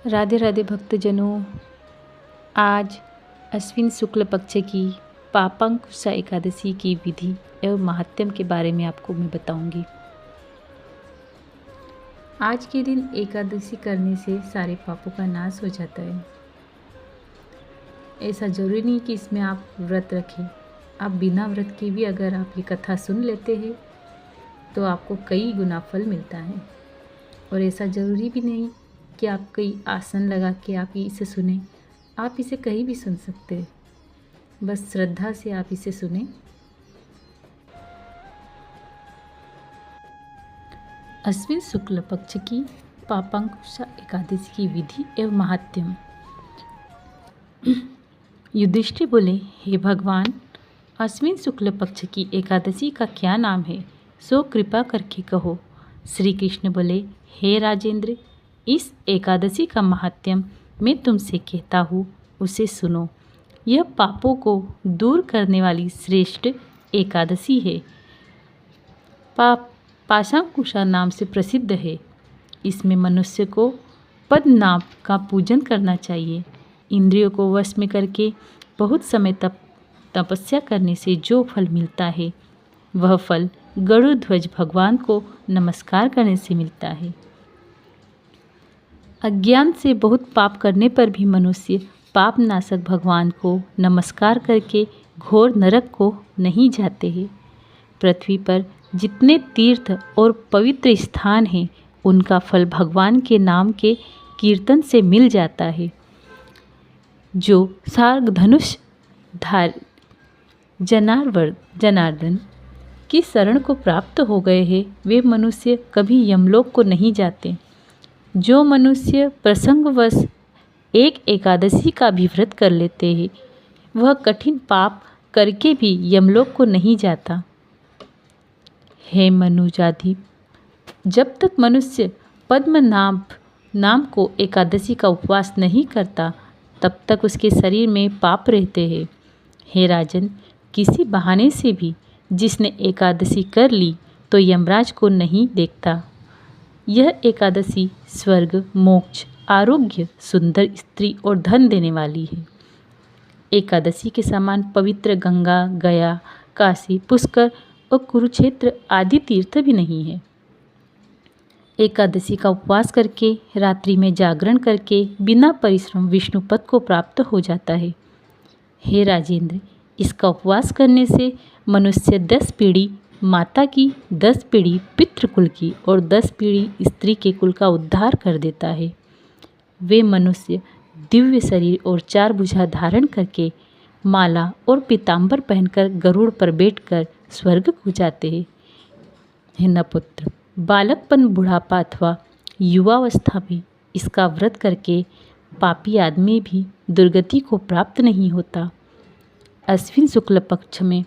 राधे राधे भक्तजनों, आज अश्विन शुक्ल पक्ष की पापांकुशा एकादशी की विधि एवं महात्म्य के बारे में आपको मैं बताऊंगी। आज के दिन एकादशी करने से सारे पापों का नाश हो जाता है। ऐसा जरूरी नहीं कि इसमें आप व्रत रखें। आप बिना व्रत के भी अगर आप ये कथा सुन लेते हैं तो आपको कई गुना फल मिलता है। और ऐसा ज़रूरी भी नहीं कि आप कई आसन लगा के आप इसे सुने। आप इसे कहीं भी सुन सकते हैं, बस श्रद्धा से आप इसे सुने। अश्विन शुक्ल पक्ष की पापांकुशा एकादशी की विधि एवं महात्म्य। युधिष्ठिर बोले, हे भगवान, अश्विन शुक्ल पक्ष की एकादशी का क्या नाम है, सो कृपा करके कहो। श्री कृष्ण बोले, हे राजेंद्र, इस एकादशी का महात्म्य मैं तुमसे कहता हूँ, उसे सुनो। यह पापों को दूर करने वाली श्रेष्ठ एकादशी है। पाशांकुशा नाम से प्रसिद्ध है। इसमें मनुष्य को पद्मनाभ का पूजन करना चाहिए। इंद्रियों को वश में करके बहुत समय तक तपस्या करने से जो फल मिलता है, वह फल गरुड़ध्वज भगवान को नमस्कार करने से मिलता है। अज्ञान से बहुत पाप करने पर भी मनुष्य पाप नाशक भगवान को नमस्कार करके घोर नरक को नहीं जाते हैं। पृथ्वी पर जितने तीर्थ और पवित्र स्थान हैं, उनका फल भगवान के नाम के कीर्तन से मिल जाता है। जो सार्ग धनुष धार जनार्दन की शरण को प्राप्त हो गए हैं, वे मनुष्य कभी यमलोक को नहीं जाते। जो मनुष्य प्रसंगवश एक एकादशी का भी व्रत कर लेते हैं, वह कठिन पाप करके भी यमलोक को नहीं जाता। हे मनुजाधि, जब तक मनुष्य पद्मनाभ नाम को एकादशी का उपवास नहीं करता, तब तक उसके शरीर में पाप रहते हैं। हे राजन, किसी बहाने से भी जिसने एकादशी कर ली तो यमराज को नहीं देखता। यह एकादशी स्वर्ग, मोक्ष, आरोग्य, सुंदर स्त्री और धन देने वाली है। एकादशी के समान पवित्र गंगा, गया, काशी, पुष्कर और कुरुक्षेत्र आदि तीर्थ भी नहीं है। एकादशी का उपवास करके, रात्रि में जागरण करके बिना परिश्रम विष्णु पद को प्राप्त हो जाता है। हे राजेंद्र, इसका उपवास करने से मनुष्य 10 पीढ़ी माता की, 10 पीढ़ी पितृकुल की और 10 पीढ़ी स्त्री के कुल का उद्धार कर देता है। वे मनुष्य दिव्य शरीर और 4 भुजा धारण करके, माला और पीतांबर पहनकर गरुड़ पर बैठकर स्वर्ग को जाते हैं। हे नपुत्र, बालकपन, बुढ़ापा अथवा युवावस्था में इसका व्रत करके पापी आदमी भी दुर्गति को प्राप्त नहीं होता। अश्विन शुक्ल पक्ष में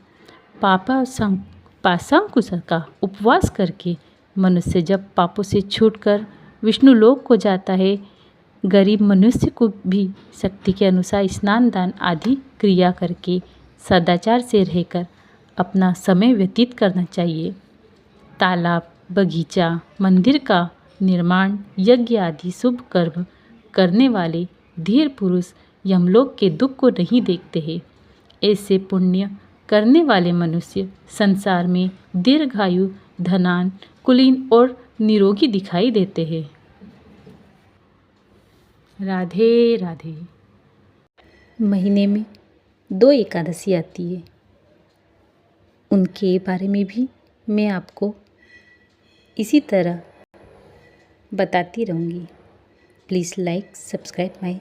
पाशांकुशा का उपवास करके मनुष्य जब पापों से छूटकर विष्णु लोक को जाता है, गरीब मनुष्य को भी शक्ति के अनुसार स्नान दान आदि क्रिया करके सदाचार से रहकर अपना समय व्यतीत करना चाहिए। तालाब, बगीचा, मंदिर का निर्माण, यज्ञ आदि शुभ कर्म करने वाले धीर पुरुष यमलोक के दुख को नहीं देखते हैं। ऐसे पुण्य करने वाले मनुष्य संसार में दीर्घायु, धनान, कुलीन और निरोगी दिखाई देते हैं। राधे राधे। महीने में 2 एकादशी आती है, उनके बारे में भी मैं आपको इसी तरह बताती रहूँगी। Please like, subscribe my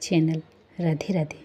channel. Radhe Radhe.